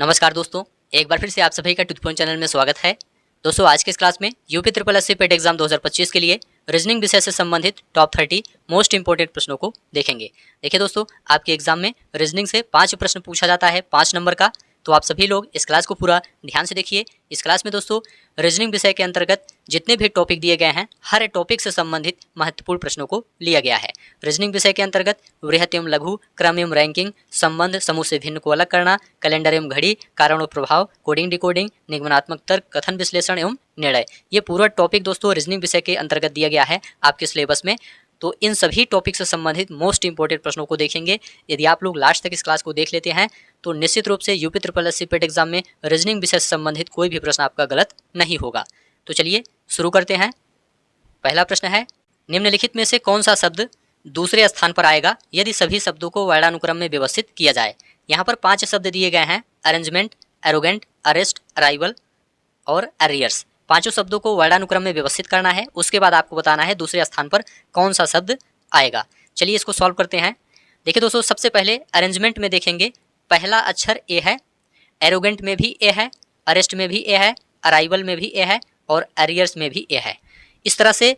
नमस्कार दोस्तों, एक बार फिर से आप सभी का टू द पॉइंट चैनल में स्वागत है। दोस्तों, आज के इस क्लास में यूपी ट्रिपल एससी पेट एग्जाम 2025 के लिए रीजनिंग विषय से संबंधित टॉप 30 मोस्ट इंपोर्टेंट प्रश्नों को देखेंगे। देखिए दोस्तों, आपके एग्जाम में रीजनिंग से 5 प्रश्न पूछा जाता है 5 नंबर का, तो आप सभी लोग इस क्लास को पूरा ध्यान से देखिए। इस क्लास में दोस्तों रीजनिंग विषय के अंतर्गत जितने भी टॉपिक दिए गए हैं, हर टॉपिक से संबंधित महत्वपूर्ण प्रश्नों को लिया गया है। रीजनिंग विषय के अंतर्गत वृहत एवं लघु, क्रम एवं रैंकिंग, संबंध, समूह से भिन्न को अलग करना, कैलेंडर एवं घड़ी, कारण और प्रभाव, कोडिंग डिकोडिंग, निगमनात्मक तर्क, कथन विश्लेषण एवं निर्णय, ये पूरा टॉपिक दोस्तों रीजनिंग विषय के अंतर्गत दिया गया है आपके सिलेबस में। तो इन सभी टॉपिक से संबंधित मोस्ट इंपोर्टेंट प्रश्नों को देखेंगे। यदि आप लोग लास्ट तक इस क्लास को देख लेते हैं तो निश्चित रूप से यूपी ट्रिपल एससी पेट एग्जाम में रीजनिंग विषय से संबंधित कोई भी प्रश्न आपका गलत नहीं होगा। तो चलिए शुरू करते हैं। पहला प्रश्न है, निम्नलिखित में से कौन सा शब्द दूसरे स्थान पर आएगा यदि सभी शब्दों को वर्णानुक्रम में व्यवस्थित किया जाए। यहाँ पर 5 शब्द दिए गए हैं, अरेंजमेंट, एरोगेंट, अरेस्ट, अराइवल और एरियर्स। 5 शब्दों को वर्णानुक्रम में व्यवस्थित करना है, उसके बाद आपको बताना है दूसरे स्थान पर कौन सा शब्द आएगा। चलिए इसको सॉल्व करते हैं। देखिए दोस्तों, सबसे पहले अरेंजमेंट में देखेंगे, पहला अक्षर ए है, एरोगेंट में भी ए है, अरेस्ट में भी ए है, अराइवल में भी ए है और एरियर्स में भी ए है। इस तरह से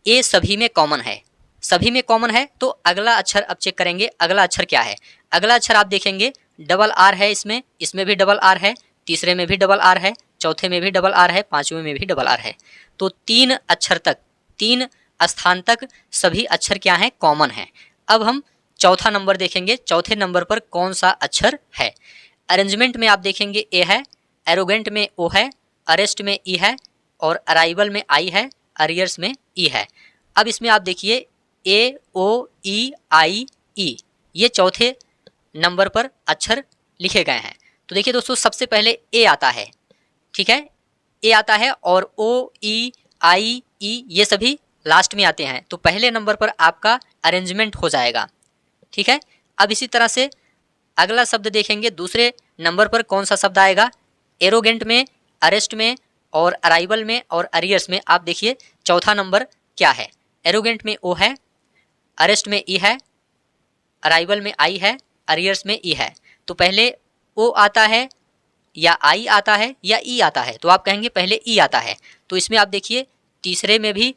ए सभी में कॉमन है, सभी में कॉमन है। तो अगला अक्षर अब चेक करेंगे, अगला अक्षर क्या है। अगला अक्षर आप देखेंगे डबल आर है, इसमें भी डबल आर है, तीसरे में भी डबल आर है, चौथे में भी डबल आर है, पांचवें में भी डबल आर है। तो 3 अक्षर तक, 3 स्थान तक सभी अक्षर क्या हैं, कॉमन है। अब हम चौथा नंबर देखेंगे, चौथे नंबर पर कौन सा अक्षर है। अरेंजमेंट में आप देखेंगे ए है, एरोगेंट में ओ है, अरेस्ट में ई है और अराइवल में आई है, अरियर्स में ई है। अब इसमें आप देखिए ए, ओ, ई, आई, ई, ये चौथे नंबर पर अक्षर लिखे गए हैं। तो देखिए दोस्तों, सबसे पहले ए आता है, ठीक है, ए आता है और ओ, ई, आई, ई ये सभी लास्ट में आते हैं। तो पहले नंबर पर आपका अरेंजमेंट हो जाएगा, ठीक है। अब इसी तरह से अगला शब्द देखेंगे, दूसरे नंबर पर कौन सा शब्द आएगा। एरोगेंट में, अरेस्ट में और अराइवल में और अरियर्स में आप देखिए चौथा नंबर क्या है। एरोगेंट में ओ है, अरेस्ट में ई है, अराइवल में आई है, अरियर्स में ई है। तो पहले ओ आता है या आई आता है या ई आता है, तो आप कहेंगे पहले ई आता है। तो इसमें आप देखिए तीसरे में भी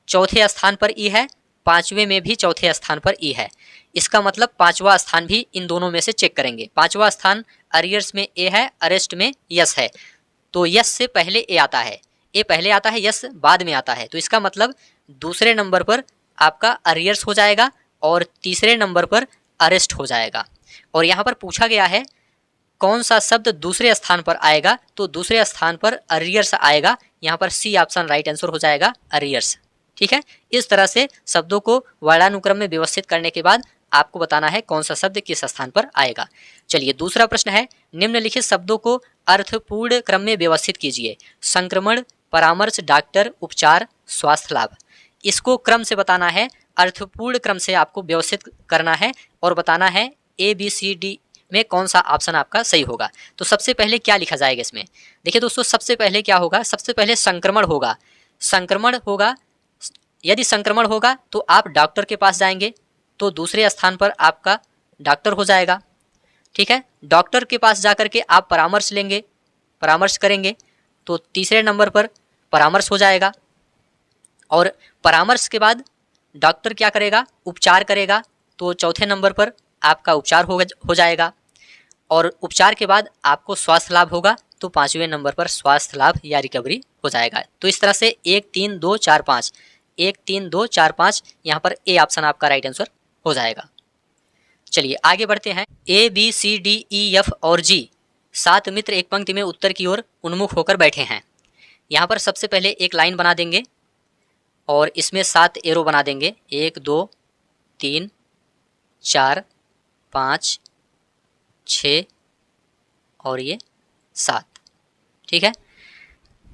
चौथे स्थान पर ई है, पांचवें में भी चौथे स्थान पर ई है। इसका मतलब पांचवा स्थान भी इन दोनों में से चेक करेंगे। पांचवा स्थान अरियर्स में ए है, अरेस्ट में यस है। तो यस से पहले ए आता है, ए पहले आता है, यस बाद में आता है। तो इसका मतलब दूसरे नंबर पर आपका अरियर्स हो जाएगा और तीसरे नंबर पर अरेस्ट हो जाएगा। और यहाँ पर पूछा गया है कौन सा शब्द दूसरे स्थान पर आएगा, तो दूसरे स्थान पर अरियर्स आएगा। यहाँ पर सी ऑप्शन राइट आंसर हो जाएगा, अरियर्स, ठीक है। इस तरह से शब्दों को वर्णानुक्रम में व्यवस्थित करने के बाद आपको बताना है कौन सा शब्द किस स्थान पर आएगा। चलिए दूसरा प्रश्न है, निम्नलिखित शब्दों को अर्थपूर्ण क्रम में व्यवस्थित कीजिए। संक्रमण, परामर्श, डॉक्टर, उपचार, स्वास्थ्य लाभ। इसको क्रम से बताना है, अर्थपूर्ण क्रम से आपको व्यवस्थित करना है और बताना है ए बी सी डी में कौन सा ऑप्शन आपका सही होगा। तो सबसे पहले क्या लिखा जाएगा इसमें। देखिए दोस्तों, सबसे पहले क्या होगा, सबसे पहले संक्रमण होगा। संक्रमण होगा, यदि संक्रमण होगा तो आप डॉक्टर के पास जाएंगे, तो दूसरे स्थान पर आपका डॉक्टर हो जाएगा, ठीक है। डॉक्टर के पास जाकर के आप परामर्श लेंगे, परामर्श करेंगे, तो तीसरे नंबर पर परामर्श हो जाएगा। और परामर्श के बाद डॉक्टर क्या करेगा, उपचार करेगा, तो चौथे नंबर पर आपका उपचार हो जाएगा। और उपचार के बाद आपको स्वास्थ्य लाभ होगा, तो 5वें नंबर पर स्वास्थ्य लाभ या रिकवरी हो जाएगा। तो इस तरह से 1 3 2 4 5, 1 3 2 4 5, यहाँ पर ए ऑप्शन आपका राइट आंसर हो जाएगा। चलिए आगे बढ़ते हैं। A B C D E F और जी 7 मित्र एक पंक्ति में उत्तर की ओर उन्मुख होकर बैठे हैं। यहाँ पर सबसे पहले एक लाइन बना देंगे और इसमें 7 एरो बना देंगे, 1 2 3 4 5 6 और ये 7, ठीक है।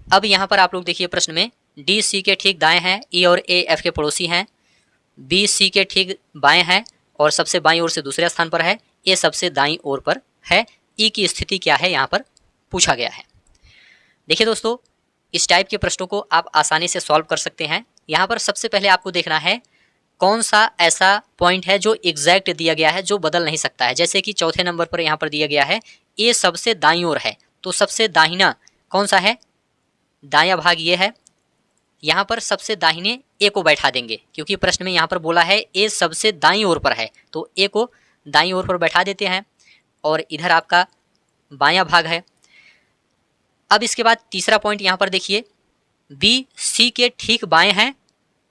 अब यहाँ पर आप लोग देखिए प्रश्न में डी सी के ठीक दाएं हैं, ई और ए एफ के पड़ोसी हैं, बी सी के ठीक बाएं हैं और सबसे बाईं ओर से दूसरे स्थान पर है, ए सबसे दाईं ओर पर है, ई की स्थिति क्या है यहाँ पर पूछा गया है। देखिए दोस्तों, इस टाइप के प्रश्नों को आप आसानी से सॉल्व कर सकते हैं। यहाँ पर सबसे पहले आपको देखना है कौन सा ऐसा पॉइंट है जो एग्जैक्ट दिया गया है, जो बदल नहीं सकता है। जैसे कि चौथे नंबर पर यहाँ पर दिया गया है ए सबसे दाईं ओर है, तो सबसे दाहिना कौन सा है, दायां भाग ये है। यहाँ पर सबसे दाहिने ए को बैठा देंगे, क्योंकि प्रश्न में यहाँ पर बोला है ए सबसे दाईं ओर पर है, तो ए को दाईं ओर पर बैठा देते हैं और इधर आपका बायां भाग है। अब इसके बाद तीसरा पॉइंट यहाँ पर देखिए, बी सी के ठीक बाएं है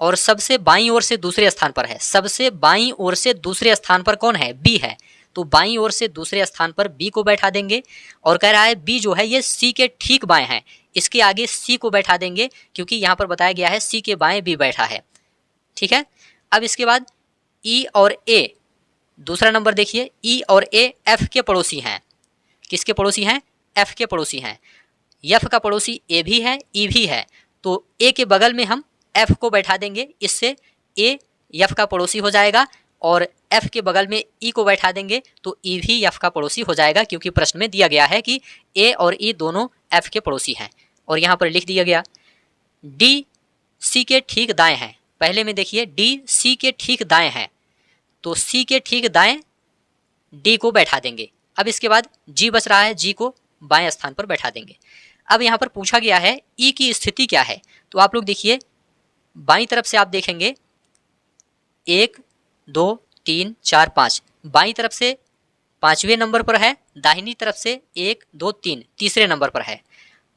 और सबसे बाईं ओर से दूसरे स्थान पर है। सबसे बाईं ओर से दूसरे स्थान पर कौन है, बी है, तो बाईं ओर से दूसरे स्थान पर बी को बैठा देंगे और कह रहा है बी जो है ये सी के ठीक बाएं है, इसके आगे सी को बैठा देंगे, क्योंकि यहाँ पर बताया गया है सी के बाएं बी बैठा है। ठीक है। अब इसके बाद ई और ए, दूसरा नंबर देखिए, ई और ए एफ के पड़ोसी हैं। किसके पड़ोसी हैं, एफ के पड़ोसी हैं। एफ का पड़ोसी ए भी है, ई भी है, तो ए के बगल में हम एफ को बैठा देंगे, इससे ए एफ का पड़ोसी हो जाएगा और एफ के बगल में ई को बैठा देंगे तो ई भी एफ का पड़ोसी हो जाएगा, क्योंकि प्रश्न में दिया गया है कि ए और ई दोनों एफ के पड़ोसी हैं। और यहाँ पर लिख दिया गया डी सी के ठीक दाएं हैं। पहले में देखिए डी सी के ठीक दाएं हैं, तो सी के ठीक दाएं डी को बैठा देंगे। अब इसके बाद जी बच रहा है, जी को बाएं स्थान पर बैठा देंगे। अब यहाँ पर पूछा गया है ई की स्थिति क्या है, तो आप लोग देखिए बाईं तरफ से आप देखेंगे 1 2 3 4 5, बाईं तरफ से 5वें नंबर पर है, दाहिनी तरफ से 1 2 3 तीसरे नंबर पर है।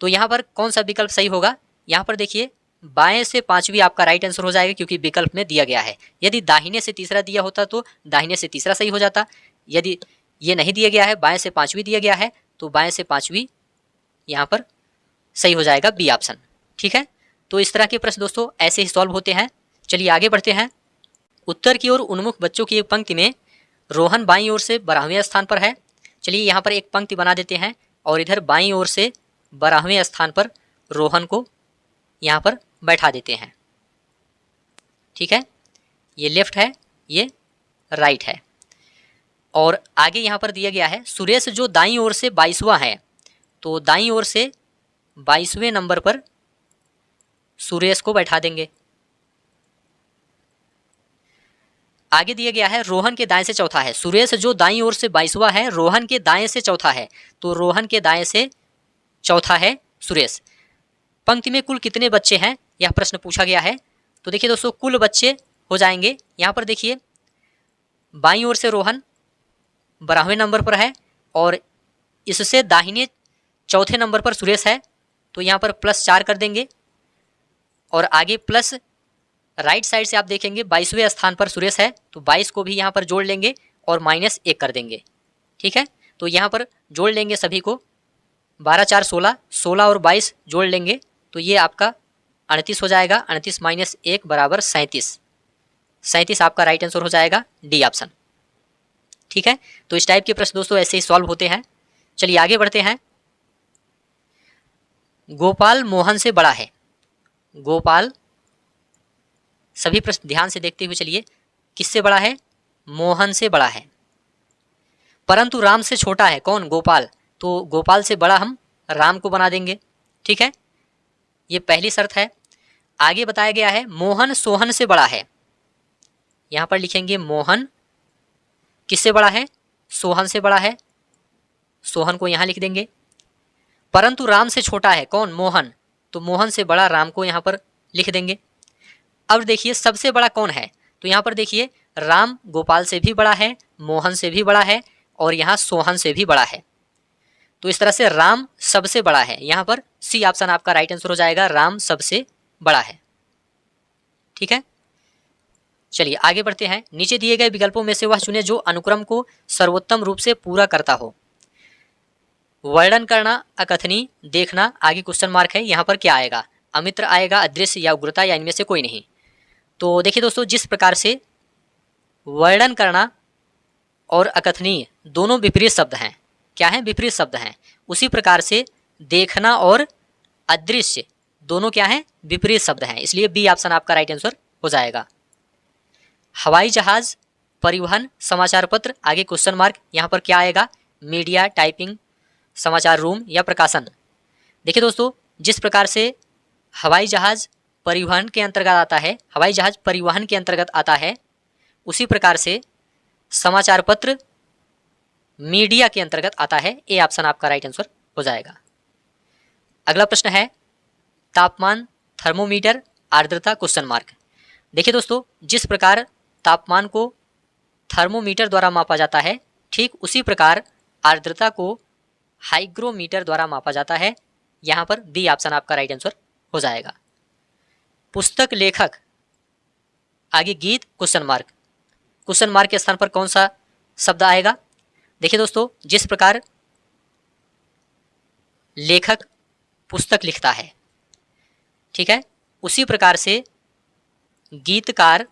तो यहाँ पर कौन सा विकल्प सही होगा, यहाँ पर देखिए बाएं से 5वीं आपका राइट आंसर हो जाएगा, क्योंकि विकल्प में दिया गया है। यदि दाहिने से तीसरा दिया होता तो दाहिने से तीसरा सही हो जाता। यदि ये नहीं दिया गया है, बाएं से 5वीं दिया गया है, तो बाएं से 5वीं यहाँ पर सही हो जाएगा, बी ऑप्शन। ठीक है। तो इस तरह के प्रश्न दोस्तों ऐसे ही सॉल्व होते हैं। चलिए आगे बढ़ते हैं। उत्तर की ओर उन्मुख बच्चों की एक पंक्ति में रोहन बाईं ओर से 12वें स्थान पर है। चलिए यहाँ पर एक पंक्ति बना देते हैं और इधर बाईं ओर से 12वें स्थान पर रोहन को यहाँ पर बैठा देते हैं। ठीक है, ये लेफ्ट है, ये राइट है। और आगे यहाँ पर दिया गया है सुरेश जो दाईं ओर से 22वां है, तो दाईं ओर से 22वें नंबर पर सुरेश को बैठा देंगे। आगे दिया गया है रोहन के दाएं से चौथा है। सुरेश जो दाईं ओर से 22वां है, रोहन के दाएं से चौथा है, तो रोहन के दाएं से चौथा है सुरेश। पंक्ति में कुल कितने बच्चे हैं, यह प्रश्न पूछा गया है। तो देखिए दोस्तों कुल बच्चे हो जाएंगे, यहाँ पर देखिए बाईं ओर से रोहन 12वें नंबर पर है और इससे दाहिने चौथे नंबर पर सुरेश है, तो यहाँ पर +4 कर देंगे और आगे प्लस राइट साइड से आप देखेंगे 22वें स्थान पर सुरेश है, तो 22 को भी यहाँ पर जोड़ लेंगे और -1 कर देंगे। ठीक है, तो यहाँ पर जोड़ लेंगे सभी को, 12 4 16, 16 और 22 जोड़ लेंगे तो ये आपका 38 हो जाएगा। 38 - 1 = 37। 37 आपका राइट आंसर हो जाएगा, डी ऑप्शन। ठीक है, तो इस टाइप के प्रश्न दोस्तों ऐसे ही सॉल्व होते हैं। चलिए आगे बढ़ते हैं। गोपाल मोहन से बड़ा है। गोपाल, सभी प्रश्न ध्यान से देखते हुए चलिए, किससे बड़ा है, मोहन से बड़ा है, परंतु राम से छोटा है। कौन, गोपाल, तो गोपाल से बड़ा हम राम को बना देंगे। ठीक है, ये पहली शर्त है। आगे बताया गया है मोहन सोहन से बड़ा है, यहां पर लिखेंगे मोहन किससे बड़ा है, सोहन से बड़ा है, सोहन को यहां लिख देंगे। परंतु राम से छोटा है, कौन, मोहन, तो मोहन से बड़ा राम को यहां पर लिख देंगे। अब देखिए सबसे बड़ा कौन है, तो यहाँ पर देखिए राम गोपाल से भी बड़ा है, मोहन से भी बड़ा है और यहाँ सोहन से भी बड़ा है, तो इस तरह से राम सबसे बड़ा है। यहाँ पर सी ऑप्शन आपका राइट आंसर हो जाएगा, राम सबसे बड़ा है। ठीक है, चलिए आगे बढ़ते हैं। नीचे दिए गए विकल्पों में से वह चुने जो अनुक्रम को सर्वोत्तम रूप से पूरा करता हो। वर्णन करना, अकथनीय, देखना, आगे क्वेश्चन मार्क है, यहाँ पर क्या आएगा, अमित्र आएगा, अदृश्य या उग्रता, या इनमें से कोई नहीं। तो देखिए दोस्तों जिस प्रकार से वर्णन करना और अकथनीय दोनों विपरीत शब्द हैं, क्या हैं, विपरीत शब्द हैं, उसी प्रकार से देखना और अदृश्य दोनों क्या हैं, विपरीत शब्द हैं, इसलिए बी ऑप्शन आपका राइट आंसर हो जाएगा। हवाई जहाज, परिवहन, समाचार पत्र, आगे क्वेश्चन मार्क, यहाँ पर क्या आएगा, मीडिया, टाइपिंग, समाचार रूम या प्रकाशन। देखिए दोस्तों जिस प्रकार से हवाई जहाज परिवहन के अंतर्गत आता है, हवाई जहाज परिवहन के अंतर्गत आता है, उसी प्रकार से समाचार पत्र मीडिया के अंतर्गत आता है। ए ऑप्शन आपका राइट आंसर हो जाएगा। अगला प्रश्न है तापमान, थर्मोमीटर, आर्द्रता क्वेश्चन मार्क। देखिए दोस्तों, जिस प्रकार तापमान को थर्मोमीटर द्वारा मापा जाता है, ठीक उसी प्रकार आर्द्रता को हाइग्रोमीटर द्वारा मापा जाता है। यहाँ पर डी ऑप्शन आपका राइट आंसर हो जाएगा। पुस्तक लेखक, आगे गीत क्वेश्चन मार्क। क्वेश्चन मार्क के स्थान पर कौन सा शब्द आएगा? देखिए दोस्तों, जिस प्रकार लेखक पुस्तक लिखता है, ठीक है, उसी प्रकार से गीतकार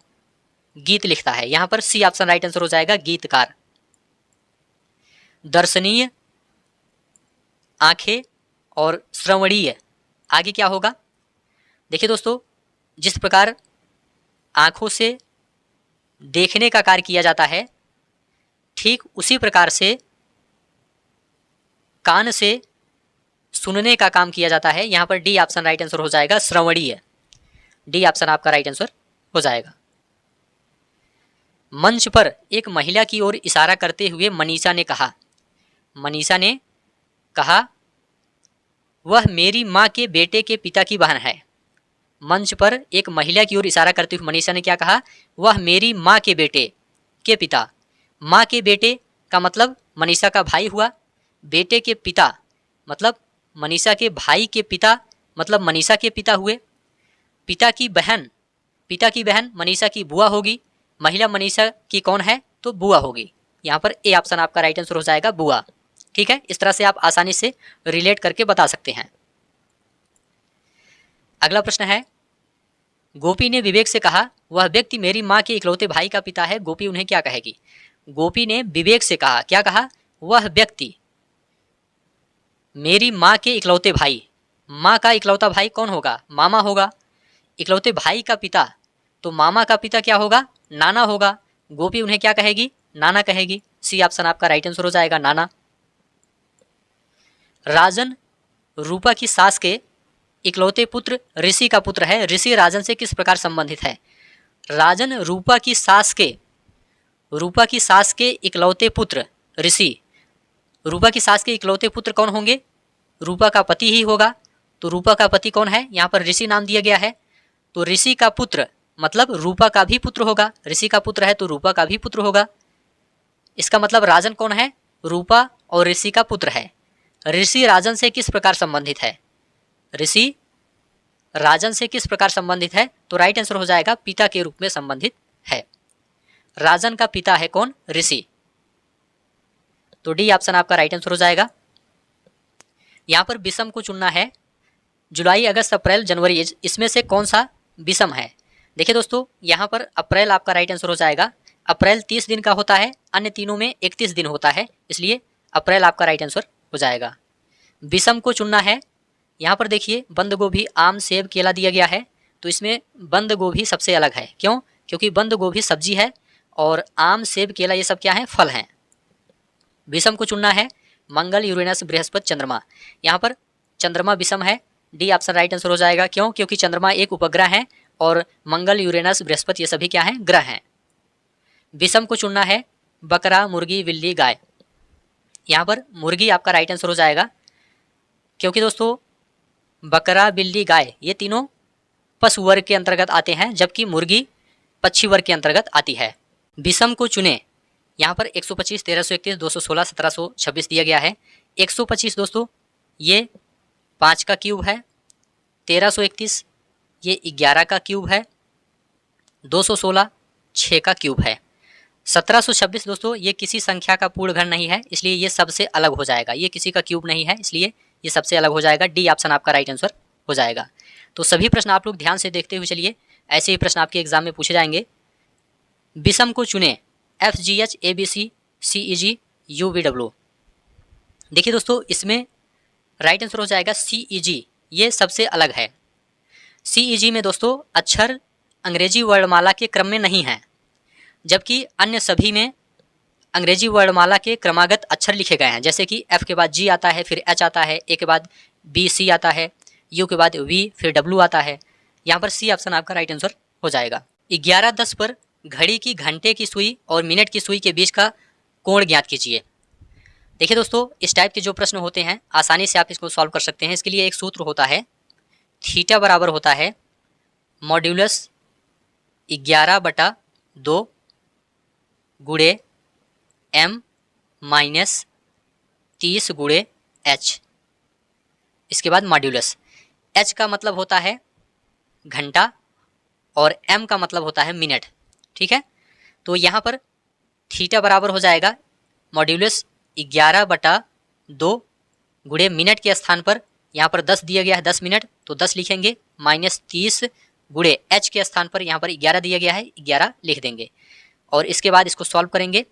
गीत लिखता है। यहां पर सी ऑप्शन राइट आंसर हो जाएगा, गीतकार। दर्शनीय, आंखें और श्रवणीय, आगे क्या होगा? देखिए दोस्तों, जिस प्रकार आंखों से देखने का कार्य किया जाता है, ठीक उसी प्रकार से कान से सुनने का काम किया जाता है। यहां पर डी ऑप्शन राइट आंसर हो जाएगा, श्रवणीय। डी ऑप्शन आपका राइट आंसर हो जाएगा। मंच पर एक महिला की ओर इशारा करते हुए मनीषा ने कहा, मनीषा ने कहा वह मेरी माँ के बेटे के पिता की बहन है। मंच पर एक महिला की ओर इशारा करते हुए मनीषा ने क्या कहा? वह मेरी माँ के बेटे के पिता। माँ के बेटे का मतलब मनीषा का भाई हुआ, बेटे के पिता मतलब मनीषा के भाई के पिता मतलब मनीषा के पिता हुए। पिता की बहन मनीषा की बुआ होगी। महिला मनीषा की कौन है? तो बुआ होगी। यहाँ पर ए ऑप्शन आपका राइट आंसर हो जाएगा, बुआ। ठीक है, इस तरह से आप आसानी से रिलेट करके बता सकते हैं। अगला प्रश्न है, गोपी ने विवेक से कहा वह व्यक्ति मेरी माँ के इकलौते भाई का पिता है। गोपी उन्हें क्या कहेगी? गोपी ने विवेक से कहा, क्या कहा? वह व्यक्ति मेरी माँ के इकलौते भाई। माँ का इकलौता भाई कौन होगा? मामा होगा। इकलौते भाई का पिता, तो मामा का पिता क्या होगा? नाना होगा। गोपी उन्हें क्या कहेगी? नाना कहेगी। सी ऑप्शन आपका राइट आंसर हो जाएगा, नाना। राजन रूपा की सास के इकलौते पुत्र ऋषि का पुत्र है। ऋषि राजन से किस प्रकार संबंधित है? राजन रूपा की सास के इकलौते पुत्र ऋषि। रूपा की सास के इकलौते पुत्र कौन होंगे? रूपा का पति ही होगा। तो रूपा का पति कौन है? यहाँ पर ऋषि नाम दिया गया है। तो ऋषि का पुत्र मतलब रूपा का भी पुत्र होगा। ऋषि का पुत्र है तो रूपा का भी पुत्र होगा। इसका मतलब राजन कौन है? रूपा और ऋषि का पुत्र है। ऋषि राजन से किस प्रकार संबंधित है? ऋषि राजन से किस प्रकार संबंधित है? तो राइट आंसर हो जाएगा, पिता के रूप में संबंधित है। राजन का पिता है कौन? ऋषि। तो डी ऑप्शन आपका राइट आंसर हो जाएगा। यहां पर विषम को चुनना है। जुलाई, अगस्त, अप्रैल, जनवरी, इसमें से कौन सा विषम है? देखिए दोस्तों, यहाँ पर अप्रैल आपका राइट आंसर हो जाएगा। अप्रैल 30 दिन का होता है, अन्य तीनों में 31 दिन होता है, इसलिए अप्रैल आपका राइट आंसर हो जाएगा। विषम को चुनना है। यहाँ पर देखिए, बंद गोभी, आम, सेब, केला दिया गया है, तो इसमें बंद गोभी सबसे अलग है। क्यों? क्योंकि बंद गोभी सब्जी है और आम, सेब, केला ये सब क्या है? फल हैं। विषम को चुनना है। मंगल, यूरेनस, बृहस्पति, चंद्रमा। यहाँ पर चंद्रमा विषम है। डी ऑप्शन राइट आंसर हो जाएगा। क्यों? क्योंकि चंद्रमा एक उपग्रह है और मंगल, यूरेनस, बृहस्पति ये सभी क्या हैं? ग्रह हैं। विषम को चुनना है। बकरा, मुर्गी, बिल्ली, गाय। यहाँ पर मुर्गी आपका राइट आंसर हो जाएगा, क्योंकि दोस्तों बकरा, बिल्ली, गाय ये तीनों पशु वर्ग के अंतर्गत आते हैं, जबकि मुर्गी पक्षी वर्ग के अंतर्गत आती है। विषम को चुने। यहाँ पर 125, 1331, 216, 1726 दिया गया है। 125 दोस्तों ये 5 का क्यूब है। 1331 ये 11 का क्यूब है। 216 6 का क्यूब है। 1726 दोस्तों ये किसी संख्या का पूर्ण घन नहीं है, इसलिए ये सबसे अलग हो जाएगा। ये किसी का क्यूब नहीं है, इसलिए ये सबसे अलग हो जाएगा। डी ऑप्शन आपका राइट आंसर हो जाएगा। तो सभी प्रश्न आप लोग ध्यान से देखते हुए चलिए, ऐसे ही प्रश्न आपके एग्जाम में पूछे जाएंगे। विषम को चुने। FGH, ABC, CEG, UVW। देखिए दोस्तों, इसमें राइट आंसर हो जाएगा CEG, ये सबसे अलग है। CEG में दोस्तों अक्षर अंग्रेजी वर्णमाला के क्रम में नहीं है, जबकि अन्य सभी में अंग्रेजी वर्णमाला के क्रमागत अक्षर लिखे गए हैं। जैसे कि F के बाद G आता है, फिर H आता है, A के बाद B, C आता है, U के बाद V, फिर W आता है। यहाँ पर C ऑप्शन आपका राइट आंसर हो जाएगा। 11:10 पर घड़ी की घंटे की सुई और मिनट की सुई के बीच का कोण ज्ञात कीजिए। देखिए दोस्तों, इस टाइप के जो प्रश्न होते हैं आसानी से आप इसको सॉल्व कर सकते हैं। इसके लिए एक सूत्र होता है, थीटा बराबर होता है मॉड्यूलस 11/2 गुणे m माइनस 30 गुणे h। इसके बाद मॉड्यूलस, h का मतलब होता है घंटा और m का मतलब होता है मिनट। ठीक है, तो यहाँ पर थीटा बराबर हो जाएगा मॉड्यूलस 11/2 गुणे मिनट के स्थान पर यहाँ पर 10 दिया गया है, 10 मिनट तो 10 लिखेंगे, माइनस 30 गुणे h के स्थान पर यहाँ पर 11 दिया गया है, 11 लिख देंगे। और इसके बाद इसको सॉल्व करेंगे,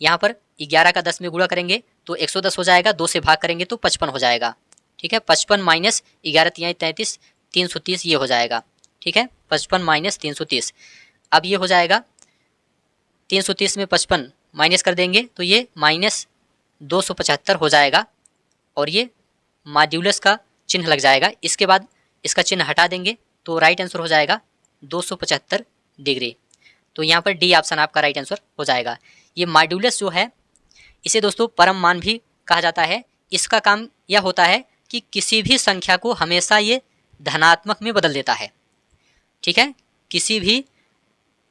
यहाँ पर 11 का 10 में गुणा करेंगे तो 110 हो जाएगा, 2 से भाग करेंगे तो 55 हो जाएगा। ठीक है, 55 माइनस 11 तियाई 33, 330 ये हो जाएगा। ठीक है, 55 माइनस 330, अब ये हो जाएगा 330 में 55 माइनस कर देंगे तो ये माइनस 275 हो जाएगा और ये मॉड्यूलस का चिन्ह लग जाएगा। इसके बाद इसका चिन्ह हटा देंगे तो राइट आंसर हो जाएगा 275 डिग्री। तो यहाँ पर डी ऑप्शन आपका राइट आंसर हो जाएगा। ये मॉड्यूलस जो है इसे दोस्तों परम मान भी कहा जाता है। इसका काम यह होता है कि किसी भी संख्या को हमेशा ये धनात्मक में बदल देता है। ठीक है, किसी भी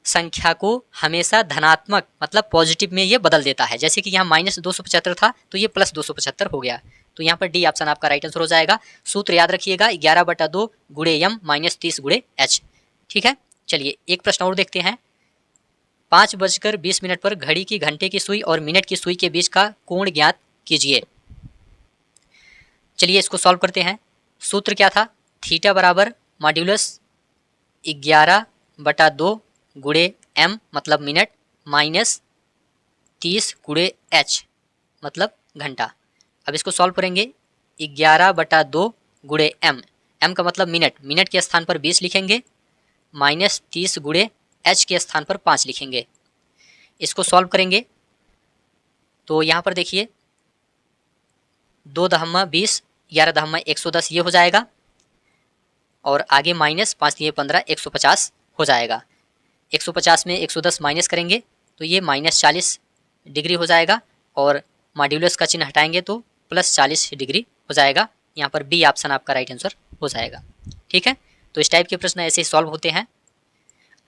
संख्या को हमेशा धनात्मक मतलब पॉजिटिव में ये बदल देता है। जैसे कि यहाँ माइनस 275 था तो ये प्लस 275 हो गया। तो यहाँ पर डी ऑप्शन आपका राइट आंसर हो जाएगा। सूत्र याद रखिएगा 11/2 गुणे m माइनस 30 गुणे h। ठीक है, चलिए एक प्रश्न और देखते हैं। 5:20 पर घड़ी की घंटे की सुई और मिनट की सुई के बीच का कोण ज्ञात कीजिए। चलिए इसको सॉल्व करते हैं। सूत्र क्या था, थीटा बराबर मॉड्यूलस 11/2 गुणे m मतलब मिनट माइनस 30 गुणे h मतलब घंटा। अब इसको सॉल्व करेंगे, 11/2 गुणे m का मतलब मिनट, मिनट के स्थान पर 20 लिखेंगे, माइनस 30 गुणे h के स्थान पर 5 लिखेंगे। इसको सॉल्व करेंगे तो यहाँ पर देखिए 2 दहम्मा 20, 11 दहम्मा 110 ये हो जाएगा और आगे माइनस 5 दिए 15, 150 हो जाएगा। 150 में 110 माइनस करेंगे तो ये माइनस 40 डिग्री हो जाएगा और मॉड्यूलस का चिन्ह हटाएंगे तो प्लस 40 डिग्री हो जाएगा। यहाँ पर बी ऑप्शन आपका राइट आंसर हो जाएगा। ठीक है, तो इस टाइप के प्रश्न ऐसे ही सॉल्व होते हैं।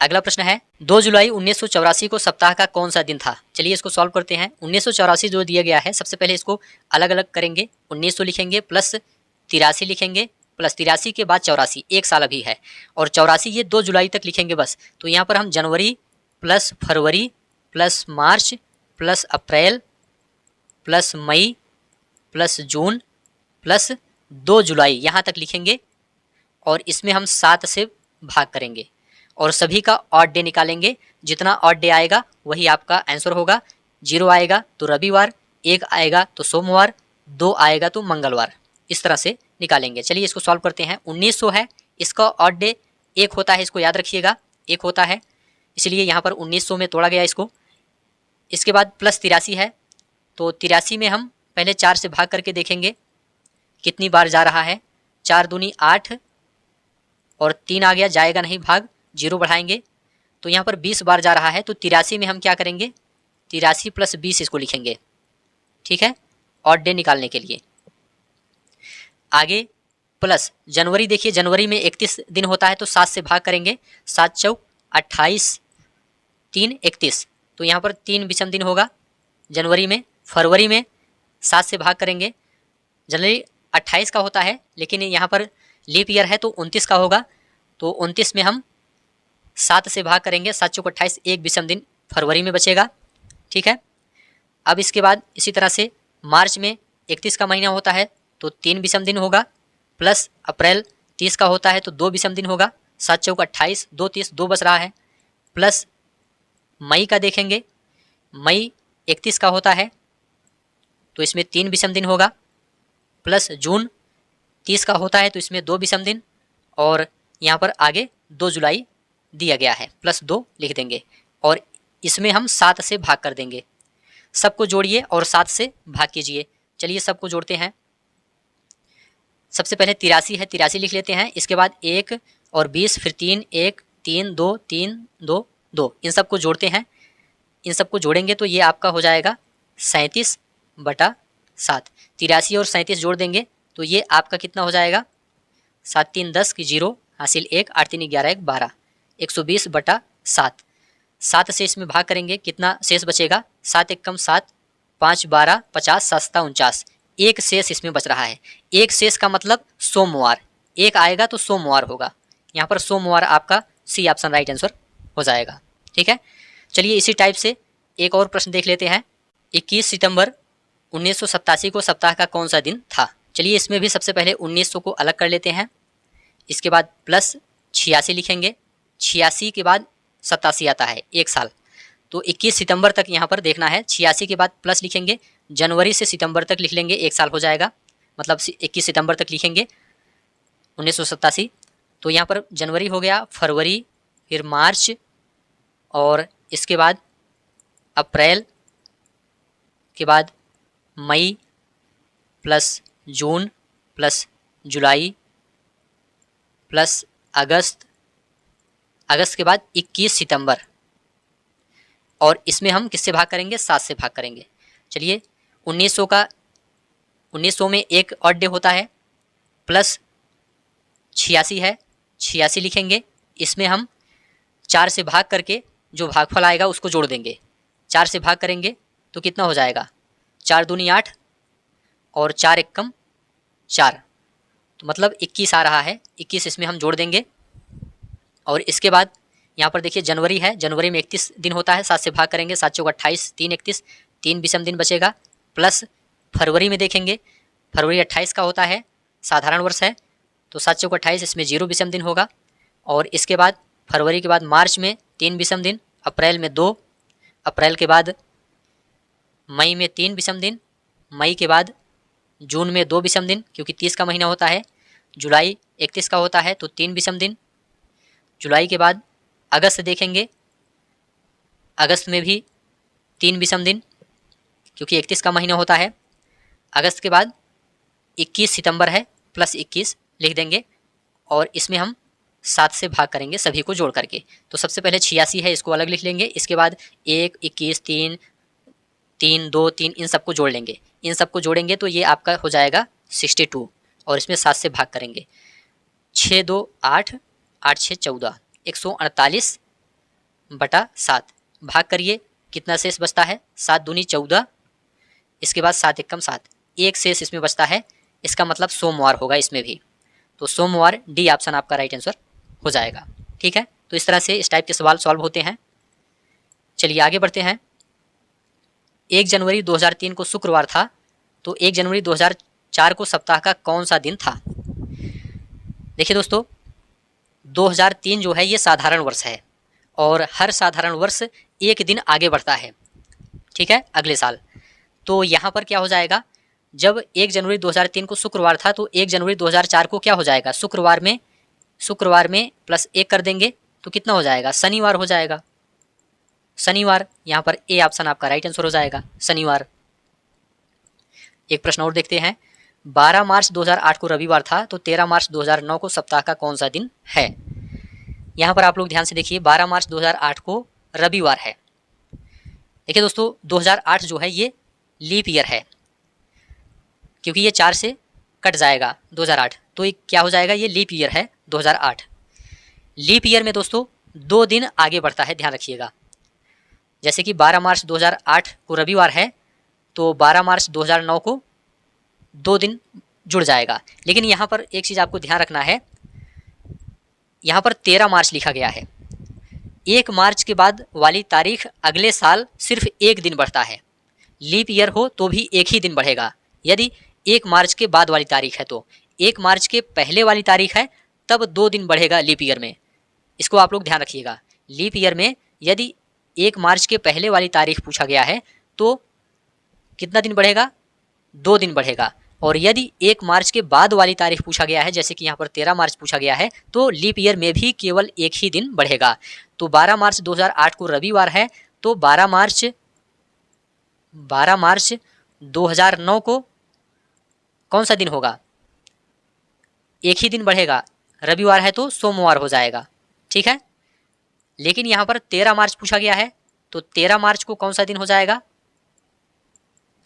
अगला प्रश्न है, 2 जुलाई 1984 को सप्ताह का कौन सा दिन था। चलिए इसको सॉल्व करते हैं। 1984 जो दिया गया है, सबसे पहले इसको अलग अलग करेंगे। 1900 लिखेंगे प्लस 83 लिखेंगे, प्लस 83 के बाद 84, एक साल अभी है, और 84 ये 2 जुलाई तक लिखेंगे बस। तो यहाँ पर हम जनवरी प्लस फरवरी प्लस मार्च प्लस अप्रैल प्लस मई प्लस जून प्लस 2 जुलाई यहाँ तक लिखेंगे और इसमें हम 7 से भाग करेंगे और सभी का ऑड डे निकालेंगे। जितना ऑड डे आएगा वही आपका आंसर होगा। 0 आएगा तो रविवार, 1 आएगा तो सोमवार, 2 आएगा तो मंगलवार, इस तरह से निकालेंगे। चलिए इसको सॉल्व करते हैं। 1900 है, इसका ऑड डे 1 होता है, इसको याद रखिएगा 1 होता है, इसलिए यहाँ पर 1900 में तोड़ा गया इसको। इसके बाद प्लस 83 है, तो 83 में हम पहले 4 से भाग करके देखेंगे कितनी बार जा रहा है। 4 दूनी 8 और 3 आ गया, जाएगा नहीं भाग, 0 बढ़ाएंगे तो यहाँ पर 20 बार जा रहा है। तो 83 में हम क्या करेंगे, 83 प्लस 20 इसको लिखेंगे। ठीक है, ऑड डे निकालने के लिए। आगे प्लस जनवरी, देखिए जनवरी में 31 दिन होता है तो 7 से भाग करेंगे, 7 चौक 28, 3 31, तो यहाँ पर 3 विषम दिन होगा जनवरी में। फरवरी में 7 से भाग करेंगे, जनवरी 28 का होता है लेकिन यहाँ पर लीप ईयर है तो 29 का होगा, तो 29 में हम 7 से भाग करेंगे, 7 चौक 28, 1 विषम दिन फरवरी में बचेगा। ठीक है, अब इसके बाद इसी तरह से मार्च में 31 का महीना होता है तो 3 विषम दिन होगा, प्लस अप्रैल 30 का होता है तो 2 विषम दिन होगा, 7 चौक 28, 2 30, 2 बच रहा है, प्लस मई का देखेंगे, मई 31 का होता है तो इसमें 3 विषम दिन होगा, प्लस जून 30 का होता है तो इसमें 2 विषम दिन, और यहाँ पर आगे 2 जुलाई दिया गया है, प्लस 2 लिख देंगे और इसमें हम 7 से भाग कर देंगे। सबको जोड़िए और 7 से भाग कीजिए। चलिए सबको जोड़ते हैं। सबसे पहले 83 है, 83 लिख लेते हैं। इसके बाद 1 और 20, फिर 3, 1, 3, 2, 3, 2, 2, इन सबको जोड़ते हैं। इन सबको जोड़ेंगे तो ये आपका हो जाएगा 37 बटा 7। 83 और 37 जोड़ देंगे तो ये आपका कितना हो जाएगा, 7 3 10 की 0 हासिल 1, 8 3 11 1 12, 120 बटा 7। 7 से इसमें भाग करेंगे, कितना शेष बचेगा, 7 1 कम 7, 5 12 50, 7 7 49। एक शेष इसमें बच रहा है। एक शेष का मतलब सोमवार, एक आएगा तो सोमवार होगा। यहाँ पर सोमवार आपका सी ऑप्शन राइट आंसर हो जाएगा। ठीक है, चलिए इसी टाइप से एक और प्रश्न देख लेते हैं। 21 सितंबर 1987 को सप्ताह का कौन सा दिन था। चलिए इसमें भी सबसे पहले 1900 को अलग कर लेते हैं, इसके बाद प्लस 86 लिखेंगे, 86 के बाद 87 आता है, एक साल। तो 21 सितंबर तक यहाँ पर देखना है, 86 के बाद प्लस लिखेंगे, जनवरी से सितंबर तक लिख लेंगे, एक साल हो जाएगा, मतलब 21 सितंबर तक लिखेंगे 1987। तो यहाँ पर जनवरी हो गया, फरवरी, फिर मार्च, और इसके बाद अप्रैल के बाद मई प्लस जून प्लस जुलाई प्लस अगस्त, अगस्त के बाद 21 सितंबर, और इसमें हम किससे भाग करेंगे, 7 से भाग करेंगे। चलिए 1900 का, 1900 में एक ऑड डे होता है, प्लस 86 है, 86 लिखेंगे, इसमें हम 4 से भाग करके जो भागफल आएगा उसको जोड़ देंगे। 4 से भाग करेंगे तो कितना हो जाएगा, 4 दूनी 8 और 4 एकम 4, तो मतलब 21 आ रहा है, 21 इसमें हम जोड़ देंगे। और इसके बाद यहाँ पर देखिए जनवरी है, जनवरी में 31 दिन होता है, 7 से भाग करेंगे, 7 चौक 28, 3 31, 3 विषम दिन बचेगा। प्लस फरवरी में देखेंगे, फरवरी 28 का होता है, साधारण वर्ष है, तो 7 चौक 28, इसमें 0 विषम दिन होगा। और इसके बाद फरवरी के बाद मार्च में 3 विषम दिन, अप्रैल में 2, अप्रैल के बाद मई में 3 विषम दिन, मई के बाद जून में 2 विषम दिन, क्योंकि 30 का महीना होता है, जुलाई 31 का होता है तो 3 विषम दिन, जुलाई के बाद अगस्त देखेंगे, अगस्त में भी 3 विषम दिन, क्योंकि 31 का महीना होता है। अगस्त के बाद 21 सितंबर है, प्लस 21 लिख देंगे, और इसमें हम 7 से भाग करेंगे सभी को जोड़ करके। तो सबसे पहले 86 है, इसको अलग लिख लेंगे, इसके बाद 1 21 3 3 2 3 इन सबको जोड़ लेंगे, इन सबको जोड़ेंगे तो ये आपका हो जाएगा 62, और इसमें 7 से भाग करेंगे, 6 2 8, 8 6 14, 148 बटा 7, भाग करिए, कितना शेष बचता है, 7 दूनी 14, इसके बाद 7 एकम 7, एक शेष इसमें बचता है, इसका मतलब सोमवार होगा इसमें भी, तो सोमवार डी ऑप्शन आपका राइट आंसर हो जाएगा। ठीक है, तो इस तरह से इस टाइप के सवाल सॉल्व होते हैं। चलिए आगे बढ़ते हैं। 1 जनवरी 2003 को शुक्रवार था, तो 1 जनवरी 2004 को सप्ताह का कौन सा दिन था। देखिए दोस्तों, 2003 जो है ये साधारण वर्ष है, और हर साधारण वर्ष एक दिन आगे बढ़ता है, ठीक है, अगले साल। तो यहाँ पर क्या हो जाएगा, जब 1 जनवरी 2003 को शुक्रवार था तो 1 जनवरी 2004 को क्या हो जाएगा, शुक्रवार में प्लस 1 कर देंगे तो कितना हो जाएगा, शनिवार हो जाएगा, शनिवार। यहाँ पर ए ऑप्शन आपका राइट आंसर हो जाएगा, शनिवार। एक प्रश्न और देखते हैं। 12 मार्च 2008 को रविवार था, तो 13 मार्च 2009 को सप्ताह का कौन सा दिन है। यहाँ पर आप लोग ध्यान से देखिए, 12 मार्च 2008 को रविवार है। देखिए दोस्तों, 2008 जो है ये लीप ईयर है, क्योंकि ये 4 से कट जाएगा 2008, तो ये क्या हो जाएगा, ये लीप ईयर है 2008। लीप ईयर में दोस्तों 2 दिन आगे बढ़ता है, ध्यान रखिएगा। जैसे कि 12 मार्च 2008 को रविवार है, तो 12 मार्च 2009 को 2 दिन जुड़ जाएगा। लेकिन यहाँ पर एक चीज़ आपको ध्यान रखना है, यहाँ पर 13 मार्च लिखा गया है। 1 मार्च के बाद वाली तारीख अगले साल सिर्फ 1 दिन बढ़ता है। लीप ईयर हो तो भी एक ही दिन बढ़ेगा। यदि 1 मार्च के बाद वाली तारीख है तो 1 मार्च के पहले वाली तारीख है तब 2 दिन बढ़ेगा लीप ईयर में। इसको आप लोग ध्यान रखिएगा। लीप ईयर में यदि 1 मार्च के पहले वाली तारीख पूछा गया है तो कितना दिन बढ़ेगा, 2 दिन बढ़ेगा। और यदि 1 मार्च के बाद वाली तारीख पूछा गया है, जैसे कि यहाँ पर 13 मार्च पूछा गया है, तो लीप ईयर में भी केवल एक ही दिन बढ़ेगा। तो 12 मार्च 2008 को रविवार है, तो 12 मार्च 2009 को कौन सा दिन होगा, एक ही दिन बढ़ेगा, रविवार है तो सोमवार हो जाएगा, ठीक है। लेकिन यहाँ पर 13 मार्च पूछा गया है, तो 13 मार्च को कौन सा दिन हो जाएगा,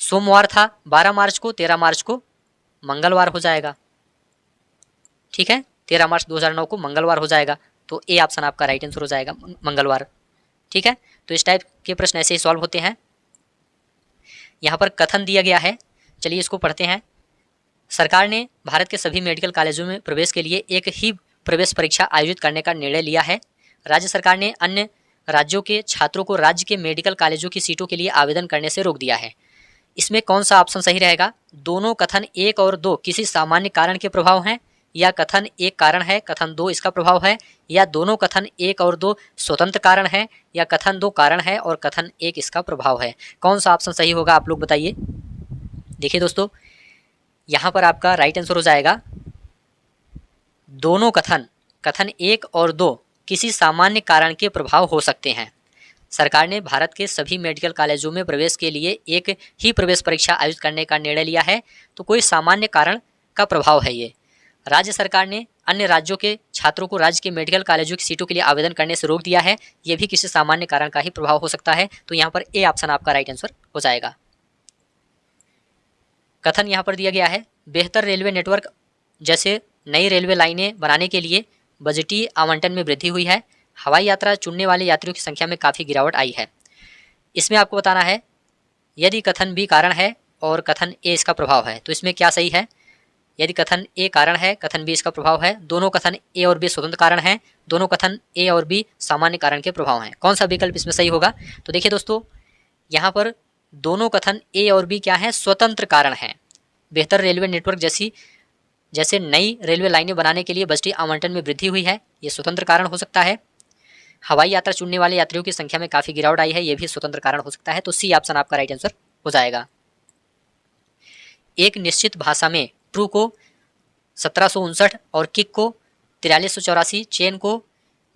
सोमवार था 12 मार्च को, 13 मार्च को मंगलवार हो जाएगा। ठीक है, 13 मार्च 2009 को मंगलवार हो जाएगा। तो ए ऑप्शन आपका राइट आंसर हो जाएगा, मंगलवार। ठीक है, तो इस टाइप के प्रश्न ऐसे ही सॉल्व होते हैं। यहाँ पर कथन दिया गया है, चलिए इसको पढ़ते हैं। सरकार ने भारत के सभी मेडिकल कॉलेजों में प्रवेश के लिए एक ही प्रवेश परीक्षा आयोजित करने का निर्णय लिया है। राज्य सरकार ने अन्य राज्यों के छात्रों को राज्य के मेडिकल कॉलेजों की सीटों के लिए आवेदन करने से रोक दिया है। इसमें कौन सा ऑप्शन सही रहेगा? दोनों कथन 1 और 2 किसी सामान्य कारण के प्रभाव हैं, या कथन 1 कारण है, कथन 2 इसका प्रभाव है, या दोनों कथन 1 और 2 स्वतंत्र कारण है, या कथन 2 कारण है और कथन 1 इसका प्रभाव है। कौन सा ऑप्शन सही होगा आप लोग बताइए। देखिए दोस्तों, यहाँ पर आपका राइट आंसर हो जाएगा दोनों कथन, कथन 1 और 2 किसी सामान्य कारण के प्रभाव हो सकते हैं। सरकार ने भारत के सभी मेडिकल कॉलेजों में प्रवेश के लिए एक ही प्रवेश परीक्षा आयोजित करने का निर्णय लिया है, तो कोई सामान्य कारण का प्रभाव है ये। राज्य सरकार ने अन्य राज्यों के छात्रों को राज्य के मेडिकल कॉलेजों की सीटों के लिए आवेदन करने से रोक दिया है, ये भी किसी सामान्य कारण का ही प्रभाव हो सकता है। तो यहाँ पर ए ऑप्शन आपका राइट आंसर हो जाएगा। कथन यहाँ पर दिया गया है, बेहतर रेलवे नेटवर्क जैसे नई रेलवे लाइनें बनाने के लिए बजटीय आवंटन में वृद्धि हुई है। हवाई यात्रा चुनने वाले यात्रियों की संख्या में काफ़ी गिरावट आई है। इसमें आपको बताना है यदि कथन बी कारण है और कथन ए इसका प्रभाव है, तो इसमें क्या सही है। यदि कथन ए कारण है, कथन बी इसका प्रभाव है, दोनों कथन ए और बी स्वतंत्र कारण हैं, दोनों कथन ए और बी सामान्य कारण के प्रभाव हैं, कौन सा विकल्प इसमें सही होगा? तो देखिए दोस्तों, यहाँ पर दोनों कथन ए और बी क्या हैं? स्वतंत्र कारण हैं। बेहतर रेलवे नेटवर्क जैसे नई रेलवे लाइनें बनाने के लिए बजटीय आवंटन में वृद्धि हुई है, ये स्वतंत्र कारण हो सकता है। हवाई यात्रा चुनने वाले यात्रियों की संख्या में काफ़ी गिरावट आई है, ये भी स्वतंत्र कारण हो सकता है। तो सी ऑप्शन आपका राइट आंसर हो जाएगा। एक निश्चित भाषा में ट्रू को 1759 और किक को 4384, चेन को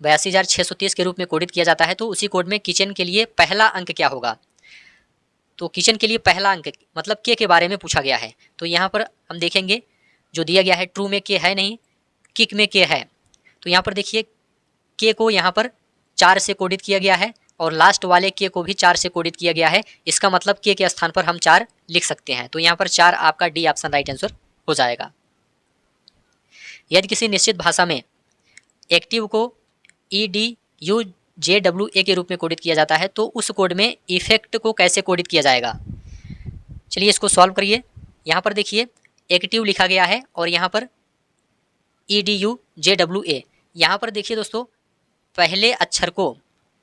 82,630 के रूप में कोडित किया जाता है, तो उसी कोड में किचन के लिए पहला अंक क्या होगा? तो किचन के लिए पहला अंक मतलब के बारे में पूछा गया है। तो यहाँ पर हम देखेंगे जो दिया गया है, ट्रू में के है नहीं, किक में के है। तो यहाँ पर देखिए के को यहाँ पर 4 से कोडित किया गया है और लास्ट वाले के को भी 4 से कोडित किया गया है। इसका मतलब के स्थान पर हम 4 लिख सकते हैं। तो यहाँ पर 4 आपका डी ऑप्शन राइट आंसर हो जाएगा। यदि किसी निश्चित भाषा में एक्टिव को EDUJWA के रूप में कोडित किया जाता है, तो उस कोड में इफेक्ट को कैसे कोडित किया जाएगा? चलिए इसको सॉल्व करिए। यहाँ पर देखिए एक्टिव लिखा गया है और यहाँ पर EDUJWA। यहाँ पर देखिए दोस्तों, पहले अक्षर को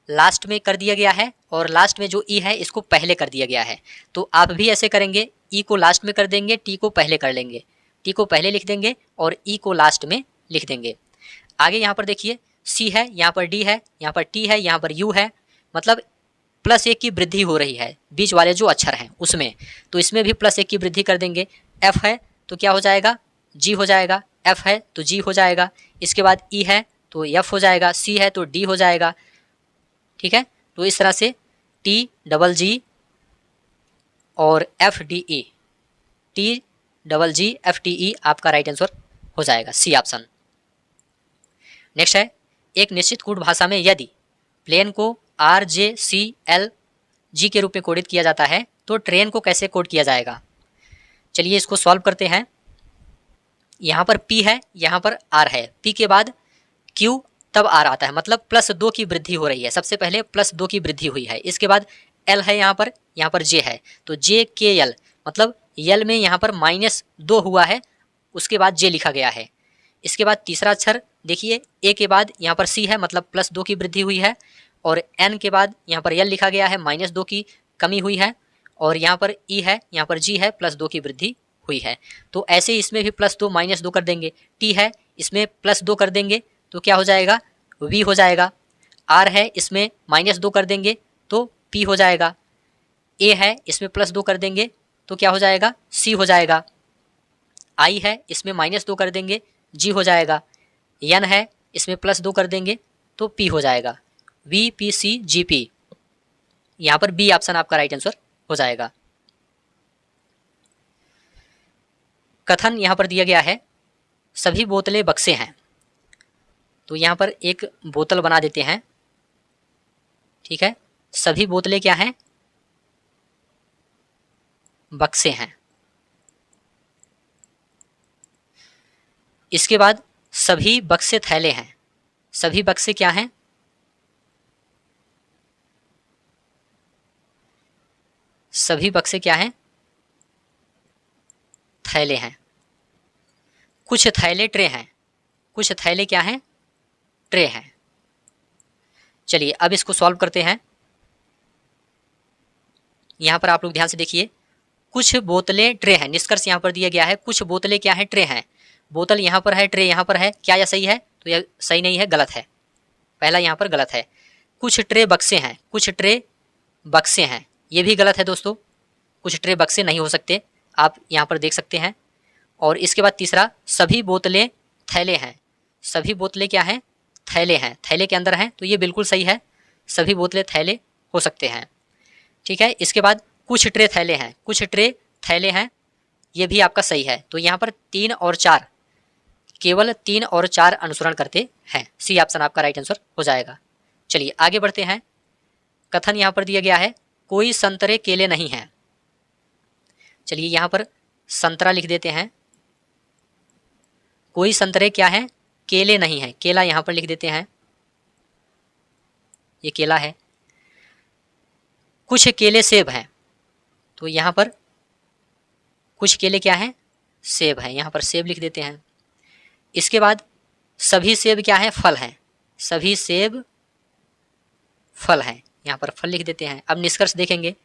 लास्ट में कर दिया गया है और लास्ट में जो ई है इसको पहले कर दिया गया है। तो आप भी ऐसे करेंगे, ई को लास्ट में कर देंगे, टी को पहले कर लेंगे, टी को पहले लिख देंगे और ई को लास्ट में लिख देंगे। आगे यहाँ पर देखिए सी है, यहाँ पर डी है, यहाँ पर टी है, यहाँ पर यू है, मतलब +1 की वृद्धि हो रही है बीच वाले जो अक्षर हैं उसमें। तो इसमें भी +1 की वृद्धि कर देंगे। एफ है तो क्या हो जाएगा? जी हो जाएगा। एफ है तो जी हो जाएगा। इसके बाद ई है तो एफ हो जाएगा। सी है तो डी हो जाएगा। ठीक है, तो इस तरह से TGG और FDE, TGG FDE आपका राइट आंसर हो जाएगा, सी ऑप्शन। नेक्स्ट है, एक निश्चित कोड भाषा में यदि प्लेन को RJCLG के रूप में कोडित किया जाता है, तो ट्रेन को कैसे कोड किया जाएगा? चलिए इसको सॉल्व करते हैं। यहाँ पर P है, यहाँ पर R है, P के बाद Q तब R आता है, मतलब +2 की वृद्धि हो रही है। सबसे पहले +2 की वृद्धि हुई है। इसके बाद L है, यहाँ पर J है, तो JKL मतलब L में यहाँ पर -2 हुआ है, उसके बाद J लिखा गया है। इसके बाद तीसरा अक्षर देखिए A के बाद यहाँ पर C है, मतलब +2 की वृद्धि हुई है, और N के बाद यहाँ पर L लिखा गया है, -2 की कमी हुई है, और यहाँ पर E है, यहाँ पर G है, +2 की वृद्धि हुई है। तो ऐसे इसमें भी +2 -2 कर देंगे। T है, इसमें +2 कर देंगे तो क्या हो जाएगा? V हो जाएगा। R है, इसमें -2 कर देंगे तो P हो जाएगा। A है, इसमें +2 कर देंगे तो क्या हो जाएगा? C हो जाएगा। I है, इसमें -2 कर देंगे, G हो जाएगा। N है, इसमें +2 कर देंगे तो P हो जाएगा। VPCGP, यहाँ पर B ऑप्शन आपका राइट आंसर हो जाएगा। कथन यहाँ पर दिया गया है, सभी बोतलें बक्से हैं। तो यहाँ पर एक बोतल बना देते हैं। ठीक है, सभी बोतलें क्या हैं? बक्से हैं। इसके बाद सभी बक्से थैले हैं। सभी बक्से क्या हैं? सभी बक्से क्या हैं? थैले हैं। कुछ थैले ट्रे हैं। कुछ थैले क्या हैं? ट्रे हैं। चलिए अब इसको सॉल्व करते हैं। यहां पर आप लोग ध्यान से देखिए, कुछ बोतलें ट्रे हैं। निष्कर्ष यहां पर दिया गया है, कुछ बोतलें क्या हैं? ट्रे हैं। बोतल यहां पर है, ट्रे यहां पर है। क्या यह सही है? तो यह सही नहीं है, गलत है। पहला यहां पर गलत है। कुछ ट्रे बक्से हैं। कुछ ट्रे बक्से हैं, ये भी गलत है दोस्तों। कुछ ट्रे बक्से नहीं हो सकते, आप यहां पर देख सकते हैं। और इसके बाद तीसरा, सभी बोतलें थैले हैं। सभी बोतलें क्या हैं? थैले हैं। थैले के अंदर हैं, तो ये बिल्कुल सही है। सभी बोतलें थैले हो सकते हैं। ठीक है। इसके बाद कुछ ट्रे थैले हैं। कुछ ट्रे थैले हैं, ये भी आपका सही है। तो यहाँ पर 3 और 4, केवल 3 और 4 अनुसरण करते हैं। सी ऑप्शन आपका राइट आंसर हो जाएगा। चलिए आगे बढ़ते हैं। कथन यहाँ पर दिया गया है, कोई संतरे केले नहीं हैं। चलिए यहाँ पर संतरा लिख देते हैं। कोई संतरे क्या है? केले नहीं है। केला यहाँ पर लिख देते हैं, ये केला है। कुछ केले सेब हैं, तो यहाँ पर कुछ केले क्या हैं? सेब हैं। यहाँ पर सेब लिख देते हैं। इसके बाद सभी सेब क्या है? फल हैं। सभी सेब फल हैं, यहाँ पर फल लिख देते हैं। अब निष्कर्ष देखेंगे,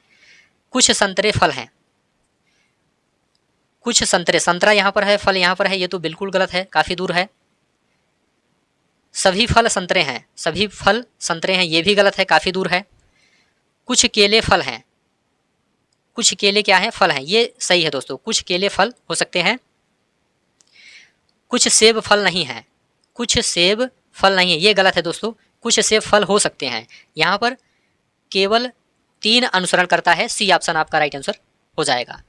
कुछ संतरे फल हैं। कुछ संतरे, संतरा यहाँ पर है, फल यहाँ पर है, ये तो बिल्कुल गलत है, काफी दूर है। सभी फल संतरे हैं। सभी फल संतरे हैं, ये भी गलत है, काफी दूर है। कुछ केले फल हैं। कुछ केले क्या है? फल हैं, ये सही है दोस्तों। कुछ केले फल हो सकते हैं। कुछ सेब फल नहीं है। कुछ सेब फल नहीं है, ये गलत है दोस्तों। कुछ सेब फल हो सकते हैं। यहाँ पर केवल 3 अनुसरण करता है। सी ऑप्शन आपका राइट आंसर हो जाएगा।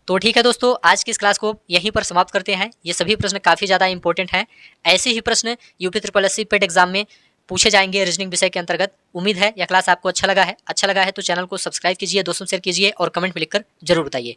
तो ठीक है दोस्तों, आज की इस क्लास को यहीं पर समाप्त करते हैं। ये सभी प्रश्न काफ़ी ज़्यादा इंपॉर्टेंट हैं। ऐसे ही प्रश्न UP triple S C PET exam में पूछे जाएंगे रीजनिंग विषय के अंतर्गत। उम्मीद है यह क्लास आपको अच्छा लगा है तो चैनल को सब्सक्राइब कीजिए, दोस्तों शेयर कीजिए और कमेंट में लिखकर जरूर बताइए।